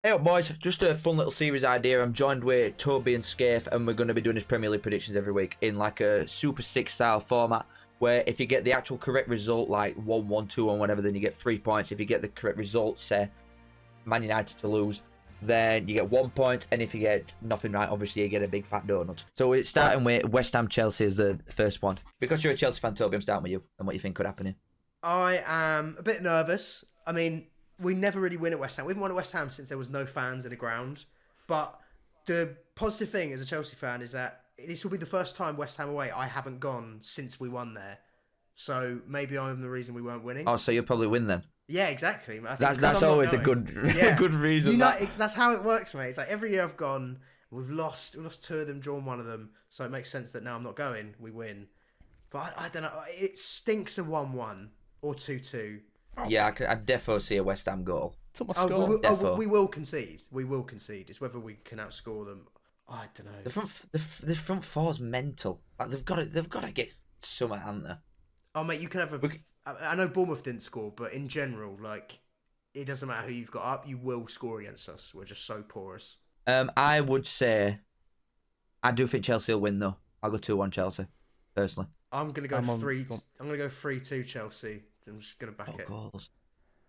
Hey up boys, just a fun little series idea. I'm joined with Toby and Scaife and we're going to be doing his Premier League predictions every week in like a Super 6 style format where if you get the actual correct result, like 1-1, 2-1, whatever, then you get 3 points. If you get the correct result, say Man United to lose, then you get 1 point, and if you get nothing right, obviously you get a big fat donut. So we're starting with West Ham Chelsea as the first one. Because you're a Chelsea fan, Toby, I'm starting with you and what you think could happen here. I am a bit nervous. I mean, we never really win at West Ham. We haven't won at West Ham since there was no fans in the ground. But the positive thing as a Chelsea fan is that this will be the first time West Ham away I haven't gone since we won there. So maybe I'm the reason we weren't winning. Oh, so you'll probably win then? Yeah, exactly. That's always a good good reason. That's how it works, mate. It's like every year I've gone, we've lost 2 of them, drawn 1 of them. So it makes sense that now I'm not going, we win. But I don't know. It stinks a 1-1 or 2-2. Yeah, I defo see a West Ham goal. We will concede. We will concede. It's whether we can outscore them. I don't know. The front four's mental. Like they've got to get something, haven't they? Oh mate, you can have I know Bournemouth didn't score, but in general, like it doesn't matter who you've got up. You will score against us. We're just so porous. I would say I do think Chelsea will win though. I'll go 2-1 Chelsea personally. I'm gonna go 3. I'm gonna go 3-2 Chelsea. I'm just gonna back it. Goals.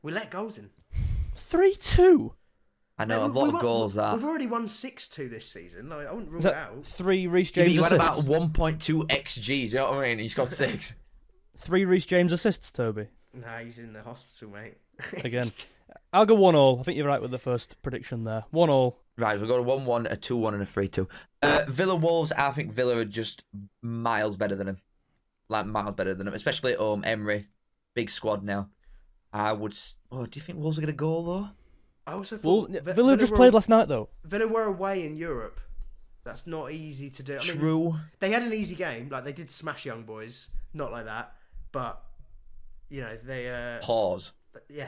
We let goals in. 3-2. I know, a lot of goals that. We've already won 6-2 this season. Like, I wouldn't rule it out. 3 Reece James you assists. had about 1.2 XG, do you know what I mean? He's got 6. 3 Reece James assists, Toby. Nah, he's in the hospital, mate. Again. I'll go 1-1. I think you're right with the first prediction there. 1-1. Right, we've got a 1-1, a 2-1 and a 3-2. Villa Wolves, I think Villa are just miles better than him. Like, miles better than him. Especially at home, Emery. Big squad now. I would... Oh, do you think Wolves are going to go, though? I also thought... Villa just played last night, though. Villa were away in Europe. That's not easy to do. True. They had an easy game. Like, they did smash Young Boys. Not like that. But, you know, they... Pause. Yeah,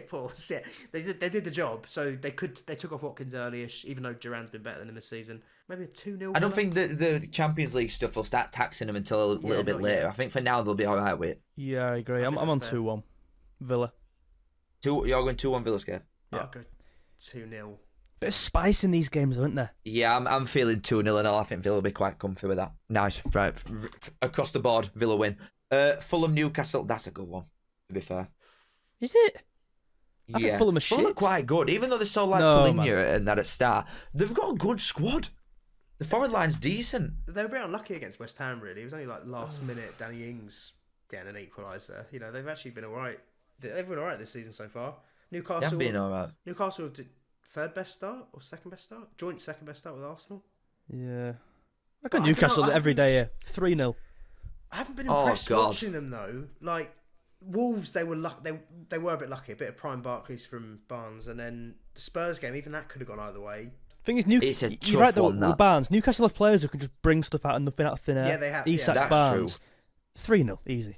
pause. Yeah. They did the job. So they took off Watkins early-ish, even though Duran's been better than him this season. Maybe a 2-0. I don't think the Champions League stuff will start taxing them until a little bit later. I think for now they'll be all right with it. Yeah, I agree. I'm on 2-1. Villa. You're going 2-1 Villa, Scare? Yeah. I'll go 2-0. Bit of spice in these games, aren't there? Yeah, I'm feeling 2-0 and I think Villa will be quite comfy with that. Nice. Right. Across the board, Villa win. Fulham Newcastle, that's a good one, to be fair. Is it? I think Fulham are shit. Fulham are quite good, even though they're so like Polinia and that at start. They've got a good squad. The forward line's decent. They were a bit unlucky against West Ham, really. It was only like last minute Danny Ings getting an equaliser. You know, they've actually been all right. They've been all right this season so far. Newcastle They've been all right. Newcastle have third best start or second best start? Joint second best start with Arsenal. Yeah. I got Newcastle every day here. 3-0. I haven't been impressed watching them though. Like Wolves, they were they were a bit lucky. A bit of prime Barclays from Barnes, and then the Spurs game. Even that could have gone either way. Thing is, it's a tough you're right though. one, With Barnes, Newcastle have players who can just bring stuff out of thin air. Yeah, they have. Isak that's Barnes. 3-0, easy.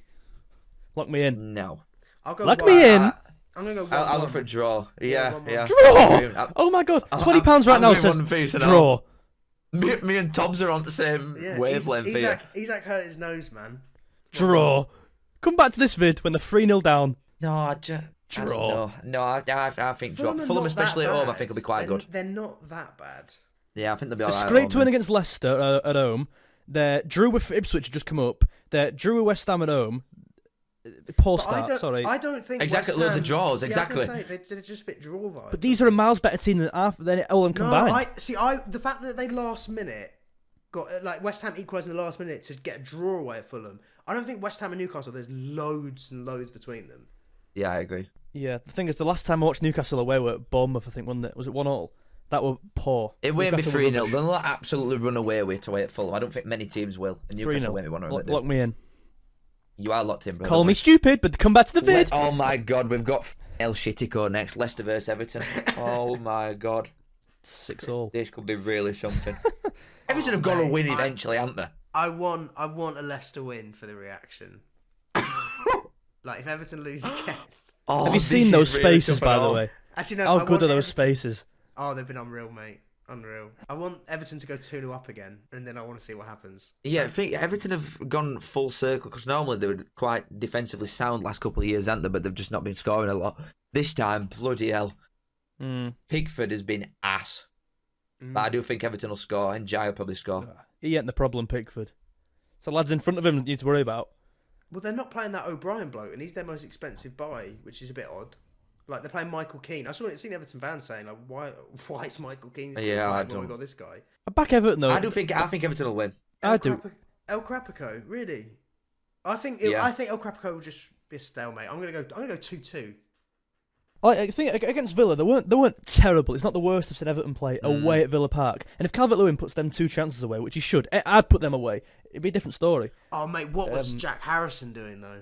Lock me in. No. I'll go. Lock me in. I'm gonna go. I'll go for a draw. Yeah. Draw. Oh my god, £20 right now says draw. Me and Tobbs are on the same wavelength here. Isak hurt his nose, man. Draw. Come back to this vid when they're 3-0 down. No, draw. No, I think draw. Fulham, especially at home, I think will be quite good. They're not that bad. Yeah, I think they'll be all right. Scraped to win against Leicester at home. They drew with Ipswich just come up. They drew with West Ham at home. Poor start, sorry. I don't think exactly West Ham, loads of draws. Exactly. I was gonna say, they're just a bit draw vibes. But these are a miles better team than all them combined. The fact that they last minute got like West Ham equalised in the last minute to get a draw away at Fulham. I don't think West Ham and Newcastle. There's loads and loads between them. Yeah, I agree. Yeah, the thing is, the last time I watched Newcastle away were at Bournemouth, I think, wasn't it? Was it 1-1? That were poor. It won't be 3-0. They'll not absolutely run away with it away at Fulham. I don't think many teams will. And Newcastle won't be one of them. Lock me in. You are locked in, brother. Call me stupid, but come back to the vid. Oh my god, we've got El Shitico next. Leicester vs Everton. Oh my god. 6-all. This could be really something. Everton have got to win eventually, haven't they? I want a Leicester win for the reaction. Like if Everton lose again. Oh, have you seen those spaces, by the way? Actually, no. How good are those spaces? Oh, they've been unreal, mate. Unreal. I want Everton to go 2-0 up again, and then I want to see what happens. Yeah, I think Everton have gone full circle, because normally they were quite defensively sound last couple of years, haven't they? But they've just not been scoring a lot. This time, bloody hell. Pickford has been ass. But I do think Everton will score, and Jai will probably score. He ain't the problem, Pickford. So lads in front of him you need to worry about. Well, they're not playing that O'Brien bloke, and he's their most expensive buy, which is a bit odd. Like, they're playing Michael Keane. I seen Everton fans saying, like, why is Michael Keane still playing when we got this guy? I back Everton, though. I think Everton will win. I do. El Crapico, really? I think El Crapico will just be a stalemate. I'm gonna go 2-2. I think against Villa, they weren't terrible. It's not the worst I've seen Everton play away at Villa Park. And if Calvert-Lewin puts them 2 chances away, which he should, I'd put them away. It'd be a different story. Oh, mate, what was Jack Harrison doing, though?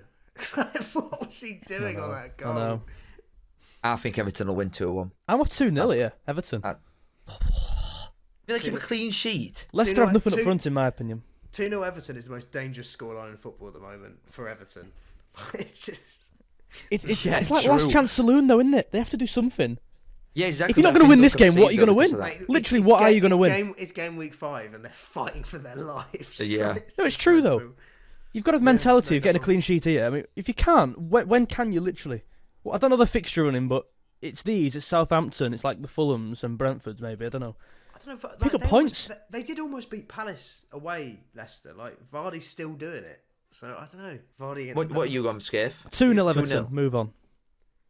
What was he doing on that goal? I know. I think Everton will win 2-1. I'm off 2-0 here, Everton. I feel like keep a clean sheet. Leicester have nothing up front, in my opinion. 2-0 Everton is the most dangerous scoreline in football at the moment for Everton. It's just... It's like last chance saloon, though, isn't it? They have to do something. Yeah, exactly. If you're not going to win this game, what are you going to win? Mate, Literally, what are you going to win? It's game week 5, and they're fighting for their lives. Yeah. No, it's true, though. You've got a mentality of getting a clean sheet here. I mean, if you can't, when can you literally? Well, I don't know the fixture running, but it's Southampton, it's like the Fulhams and Brentfords, maybe. I don't know. Pick up points. They did almost beat Palace away, Leicester. Like, Vardy's still doing it. So, I don't know. Vardy against What are you on, Scaife? 2-0 Everton. Move on.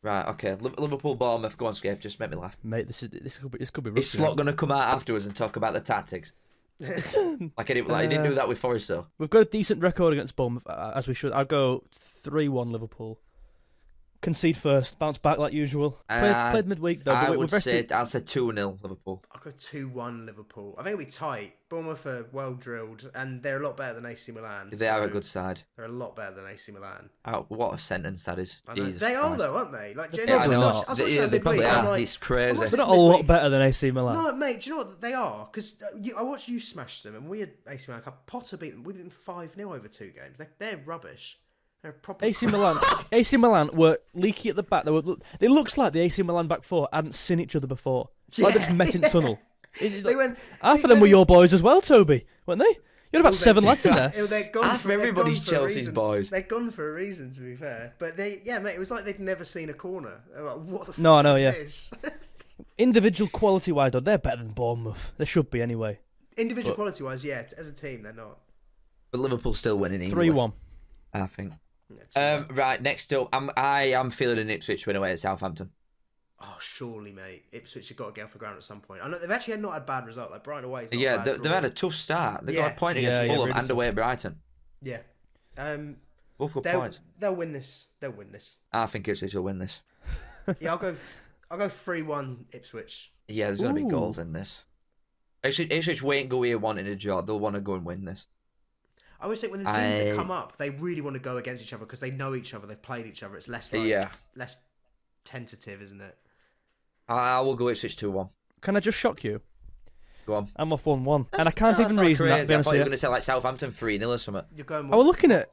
Right, okay. Liverpool, Bournemouth. Go on, Scaife. Just make me laugh. Mate, this could be rough. Is Slot going to come out afterwards and talk about the tactics? Like he didn't do that with Forest, though. We've got a decent record against Bournemouth, as we should. I'll go 3-1 Liverpool. Concede first, bounce back like usual. Played midweek though. I'll say 2-0 Liverpool. I'll go 2-1 Liverpool. I think it'll be tight. Bournemouth are well drilled, and they're a lot better than AC Milan. They are a good side. They're a lot better than AC Milan. What a sentence that is. They are though, aren't they? Like, I know. They probably are. It's crazy. They're not a lot better than AC Milan. No, mate. Do you know what they are? Because I watched you smash them, and we had AC Milan. Potter beat them. We beat them 5-0 over 2 games. They're rubbish. AC Milan were leaky at the back. It looks like the AC Milan back four hadn't seen each other before. Like they're just met in tunnel. Half of them were your boys as well, Toby, weren't they? You had about 7 lads in there. Half of everybody's Chelsea's boys. They're gone for a reason, to be fair. But mate, it was like they'd never seen a corner. They're like, what the fuck is this? Individual quality-wise, though, they're better than Bournemouth. They should be anyway. Individual quality-wise, yeah. As a team, they're not. But Liverpool's still winning. 3-1. I think. Right, next up, I am feeling an Ipswich win away at Southampton. Oh, surely, mate. Ipswich have got to get off the ground at some point. I know they've actually not had bad result. Like Brighton away. They've had a tough start. They got a point against Fulham and away at Brighton. Yeah. Both good points. They'll win this. I think Ipswich will win this. Yeah, I'll go 3-1 Ipswich. Yeah, there's going to be goals in this. Ipswich won't go here wanting a draw. They'll want to go and win this. I always think when the teams that come up, they really want to go against each other because they know each other, they've played each other. It's less less tentative, isn't it? I will go Ipswich 2-1. Can I just shock you? Go on. I'm off 1-1, and I can't even reason that. I thought you were going to say like Southampton 3-0 or something. You're going. We're looking at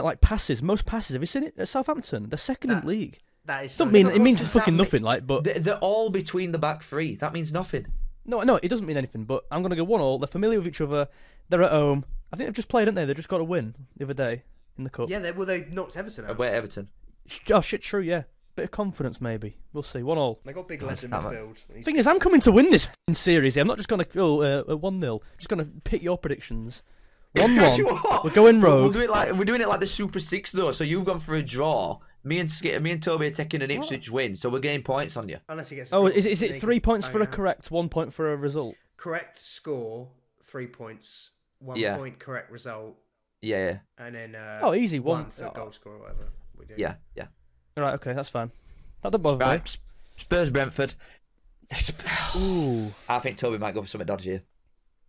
like passes, most passes. Have you seen it at Southampton? They're second in the league. That is. It means fucking nothing. Like, but they're all between the back three. That means nothing. No, it doesn't mean anything. But I'm going to go 1-1. They're familiar with each other. They're at home. I think they've just played, haven't they? They just got a win the other day in the cup. Yeah, they knocked Everton out. Away at Everton. Oh shit, true. Yeah, bit of confidence maybe. We'll see. 1-1. They got big legs in midfield. Thing is, I'm coming to win this series. I'm not just going to go 1-0. I'm just going to pick your predictions. 1-1. We're going rogue. We're doing it like the Super Six though. So you've gone for a draw. Me and Toby are taking an Ipswich win, so we're getting points on you. Unless he gets. Is it 3 points for a correct, 1 point for a result? Correct score, 3 points. 1 point correct result. Yeah. And then easy 1 for goal score or whatever we do. Yeah. All right, okay, that's fine. That don't bother me. Spurs Brentford. Ooh. I think Toby might go for something dodgy here.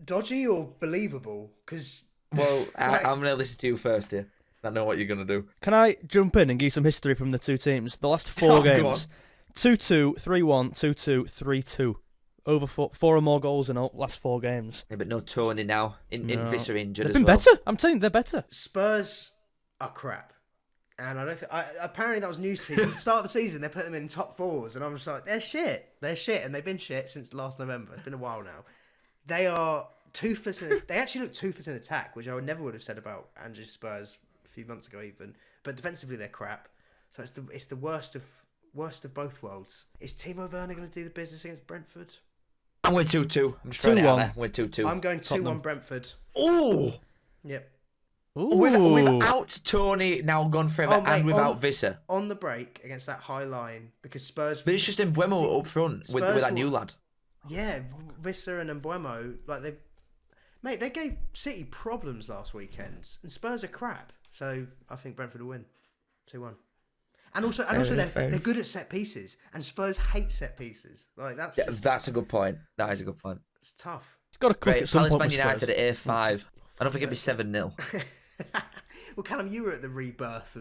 Dodgy or believable? Because I'm going to listen to you first here. I know what you're going to do. Can I jump in and give you some history from the two teams? The last 4 games. 2-2, 3-1, 2-2, 3-2. Over 4 or more goals in the last 4 games. Yeah, but no Tony now. Visser injured. They've been better. I'm telling you, they're better. Spurs are crap, and I don't think. Apparently, that was news to people. At the start of the season, they put them in top 4s, and I'm just like, they're shit, and they've been shit since last November. It's been a while now. They are toothless. They actually look toothless in attack, which I never would have said about Andrew Spurs a few months ago, even. But defensively, they're crap. So it's the worst of worst of both worlds. Is Timo Werner going to do the business against Brentford? I'm going 2-2. I'm just throwing it out 2-1. there. I'm going 2-2. I'm going 2-1 Tottenham. Brentford. Oh! Yep. Ooh. Without Tony now gone forever and without Visser. On the break against that high line, because Spurs... But it's just Mbuemo up front with that new lad. Yeah, Visser and Mbuemo, like they... Mate, they gave City problems last weekend, and Spurs are crap. So I think Brentford will win. 2-1. And also they're good at set pieces, and Spurs hate set pieces. Like that's a good point. That is a good point. It's tough. It's got to click at some Palace point. Man with United Spurs. at A5. I don't think it'd be 7-0. Well, Callum, you were at the rebirth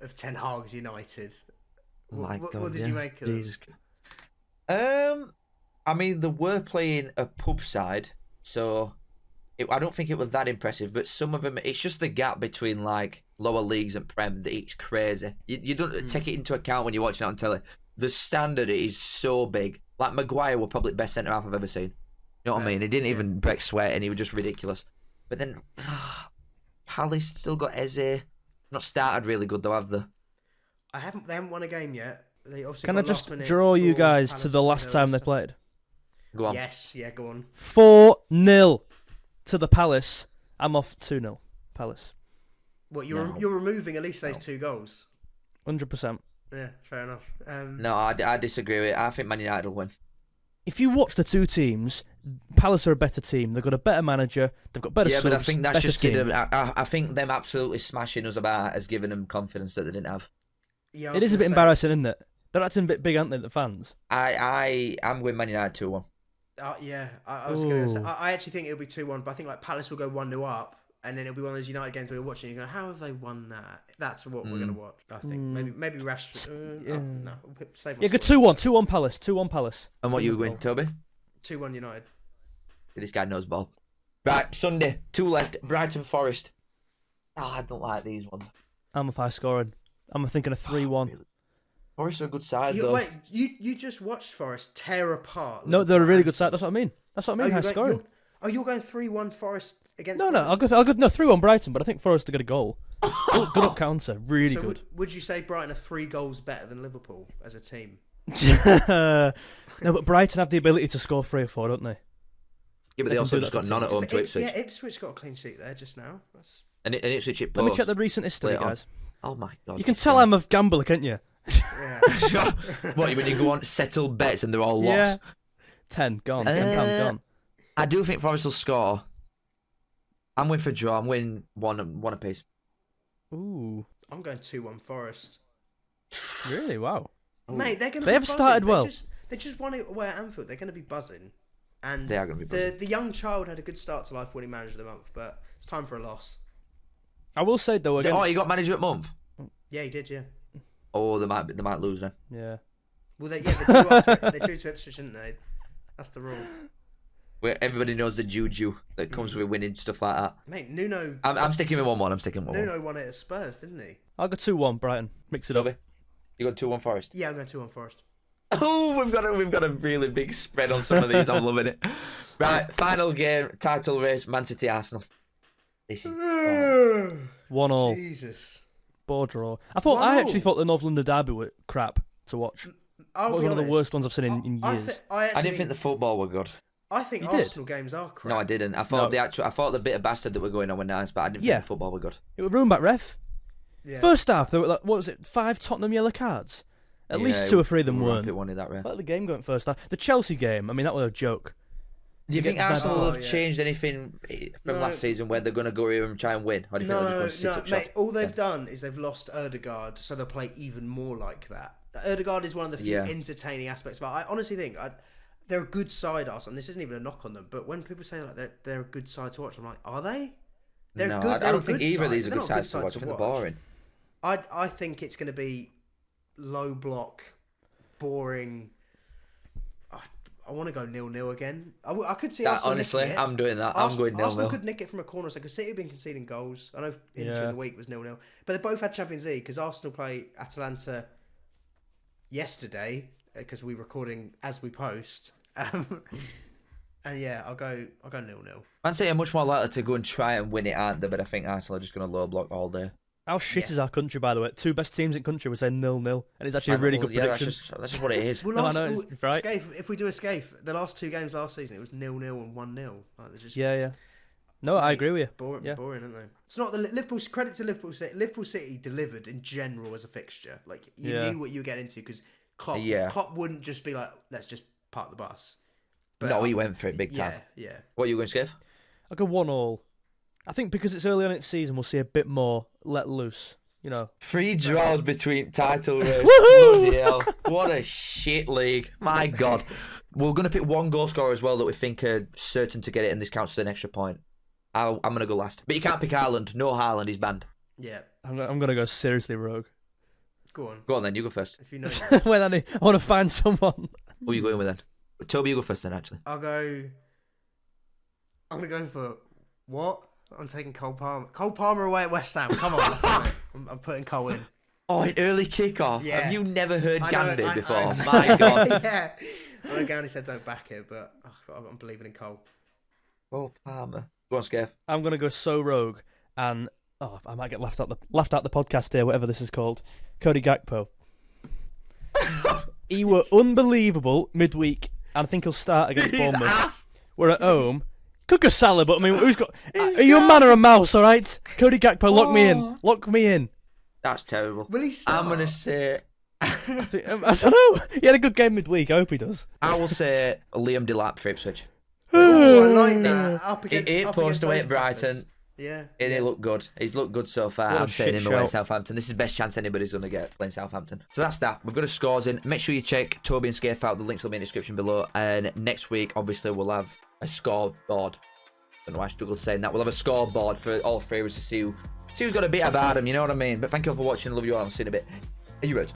of Ten Hag's United. My God, what did you make of Jesus. I mean, they were playing a pub side, so I don't think it was that impressive. But some of them, it's just the gap between like lower leagues and Prem that it's crazy. You don't take it into account when you're watching it on telly. The standard is so big. Like Maguire were probably the best centre half I've ever seen. You know what I mean? He didn't even break sweat, and he was just ridiculous. But then Palace still got Eze. Not started really good though, have they? They haven't won a game yet. They obviously Can I just draw you guys to the last time they played? Go on. Yes, yeah, go on. 4-0 to the Palace. I'm off 2-0 Palace. What you're removing Elise's 2 goals? 100%. Yeah, fair enough. No, I disagree with it. I think Man United will win. If you watch the two teams, Palace are a better team. They've got a better manager. They've got better subs. Yeah, but I think that's better just scheme. given them. I think them absolutely smashing us about has given them confidence that they didn't have. Yeah, It is a bit embarrassing, isn't it? They're acting a bit big, aren't they, the fans? I'm with Man United 2-1. Yeah, I was going to say. I actually think it'll be 2-1, but I think like Palace will go 1-0 up, and then it'll be one of those United games where you're watching and you go, how have they won that? That's what we're going to watch. I think maybe Rashford. No, we'll save. Yeah, good 2-1. 2-1 Palace. 2-1 Palace. And what you win, Toby? 2-1 United. This guy knows ball. Right, Sunday, 2 left. Brighton Forest. Oh, I don't like these ones. I'm a high scoring. I'm thinking a 3-1. Really? Forest are a good side, though. Wait, you just watched Forest tear apart. No, they're a really good side. That's what I mean. That's what I mean. High scoring. You're going 3-1 Forest against. No, I'll go 3-1 Brighton, but I think Forest to get a goal. Good up counter, really so good. Would you say Brighton are 3 goals better than Liverpool as a team? No, but Brighton have the ability to score 3 or 4, don't they? Yeah, but they also just got none at home to Ipswich. Yeah, Ipswich got a clean sheet there just now. And Ipswich it Let me check the recent history, guys. Oh my God. You can tell I'm a gambler, can't you? Yeah. What, when you go on settle bets and they're all lost? Yeah. 10 gone. £10 gone. I do think Forest will score. I'm with for draw. I'm winning one apiece. Ooh. I'm going 2-1 Forest. Really? Wow. Mate, they're going to. They have started well. They just won it away at Anfield. They're going to be buzzing. And they are going to be buzzing. The young child had a good start to life winning manager of the month, but it's time for a loss. I will say though, against... Oh, you got manager at month? Yeah, he did. Yeah. Oh, they might lose then. Yeah. Well, they drew to Ipswich, didn't they? That's the rule. Where everybody knows the juju that comes with winning stuff like that. Mate, Nuno. I'm sticking with 1-1. I'm sticking with 1-1. Nuno won it at Spurs, didn't he? I'll go 2-1 Brighton. Mix it up. You got 2-1 Forest. Yeah, I'm going 2-1 Forest. Oh, we've got a really big spread on some of these. I'm loving it. Right, final game, title race, Man City Arsenal. This is 1-1. Jesus. Bore draw. I actually thought the North London derby were crap to watch. It was one of the worst ones I've seen in years. I didn't think the football were good. I think Arsenal games are crap. No, I didn't. I thought the bit of bastard that were going on were nice, but I didn't think the football were good. It was ruined back ref. Yeah. First half, there were like, what was it, 5 Tottenham yellow cards? At least 2 or 3 of them weren't. Let the game go in first half. The Chelsea game, I mean, that was a joke. Do you think Arsenal have changed anything from last season where they're going to go here and try and win? Or do you think they're just going to sit up mate. All they've done is they've lost Ødegaard, so they'll play even more like that. Ødegaard is one of the few entertaining aspects, but I honestly think they're a good side, Arsenal. And this isn't even a knock on them, but when people say like they're a good side to watch, I'm like, are they? They're no, good. I don't think either of these are good sides to watch. I think they're boring. I think it's going to be low block, boring. I want to go 0-0 again. I could see Arsenal honestly, nicking it. I'm doing that. I'm going 0-0. Arsenal could nick it from a corner, so because City have been conceding goals. I know Inter in the week was 0-0, but they both had Champions League because Arsenal play Atalanta yesterday because we're recording as we post. And yeah, I'll go 0-0. Man City are much more likely to go and try and win it, aren't they? But I think Arsenal are just going to low block all day. How shit is our country, by the way? 2 best teams in country were saying 0-0, and it's actually a really good prediction. That's just what it is. Well, I know, right? Scaife, if we do a Scaife, the last 2 games last season, it was 0-0 and 1-0. Like, just, Yeah. No, I agree with you. Boring, aren't they? It's not the Liverpool's credit to Liverpool City. Liverpool City delivered in general as a fixture. Like, you knew what you were getting into because Klopp wouldn't just be like, let's just park the bus. But, no, he went for it big time. Yeah. What are you going, Scaife? I'll go 1-1. I think because it's early on in the season, we'll see a bit more let loose. 3 draws between title race. Bloody hell. What a shit league. My God. We're going to pick 1 goal scorer as well that we think are certain to get it, and this counts as an extra point. I'm going to go last. But you can't pick Haaland. No Haaland, he's banned. Yeah. I'm going to go seriously rogue. Go on. Go on then, you go first. If you know. Well, I want to find someone. Who are you going with then? Toby, you go first then, actually. I'm going to go for what? I'm taking Cole Palmer. Cole Palmer away at West Ham. Come on, let's do it. I'm putting Cole in. Oh, an early kickoff. Yeah. Have you never heard Gandhi before? My God. Yeah. I know Gandhi said don't back it, but I'm believing in Cole. Oh, Palmer. Go on, Scaife. I'm going to go so rogue, and I might get laughed out the podcast here, whatever this is called. Cody Gakpo. He were unbelievable midweek, and I think he'll start against Bournemouth. We're at home. Could go Salah, but I mean, who's got? Are you a man or a mouse? All right, Cody Gakpo, lock me in. Lock me in. That's terrible. Will he start? I'm gonna say. I don't know. He had a good game midweek. I hope he does. I will say Liam Delap for Ipswich. Oh, I like that. Up against 8 points away at Brighton. Yeah. And he looked good. He's looked good so far. What a I'm saying shit him away at shout. Southampton. This is the best chance anybody's going to get playing Southampton. So that's that. We've got the scores in. Make sure you check Toby and Scaife out. The links will be in the description below. And next week, obviously, we'll have a scoreboard. I don't know why I struggled saying that. We'll have a scoreboard for all 3 of us to see who's got a bit about them. You know what I mean? But thank you all for watching. Love you all. I'll see you in a bit. Are you ready?